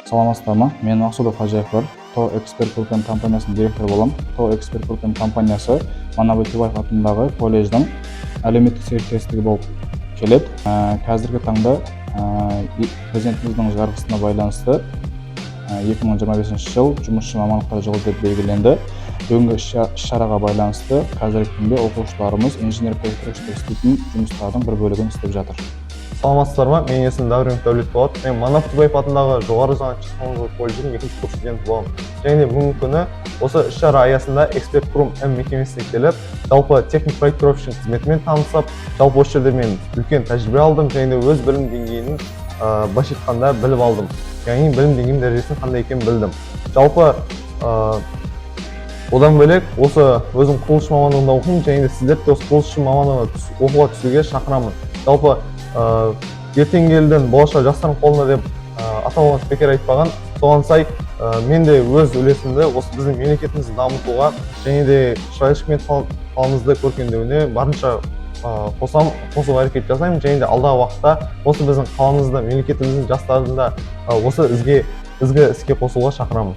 Саламатсыздар ма? Мен Мақсудов Хажаев. ТО Эксперт Көркем компаниясының директоры боламын. ТО Эксперт Көркем компаниясы Манап Өтебаев атындағы колледждің әлеуметтік серіктестігі болып келеді. Қазіргі таңда президентіміздің жарғысына байланысты 2025 жыл жұмысшы мамандықтар жылы деп белгіленді. Бүгінгі іс-шараға байланысты қазіргі күнде оқушыларымыз инженер-проектировщик істейтін жұмыстардың бір бөлігін істеп жатыр. Саламатсыздар ма? Менің есімім Дәурен Дәулетболат. Мен Манап Өтебаев атындағы жоғары жаңа технологиялық колледждің 2-ші курс студенті боламын. Және бүгінгі күні осы іс-шара аясында Эксперт Крум мекемесіне келіп, жалпы техник проектировщик қызметімен танысып, жалпы осы жерде мен үлкен тәжірибе алдым, және өз білім деңгейін былайша айтқанда біліп алдым. Яғни білім деңгейінің дәрежесінің қандай екенін білдім. Жалпы одан бөлек осы өзім құрылыс мамандығында оқимын, және сіздерді осы құрылыс мамандығына оқуға түсуге шақырамын. Жалпы ертең елдің болашақ жастардың қолында деп аталған спикер айтпаған, соған сай мен де өз үлесімді осы біздің мемлекетімізді дамытуға және де шаруашылық қаламызды көркендеуіне барынша қосуға әрекет жасаймын, және де алдағы уақытта осы біздің қаламызды, мемлекетіміздің жастарын да осы ізгі іске қосуға шақырамын.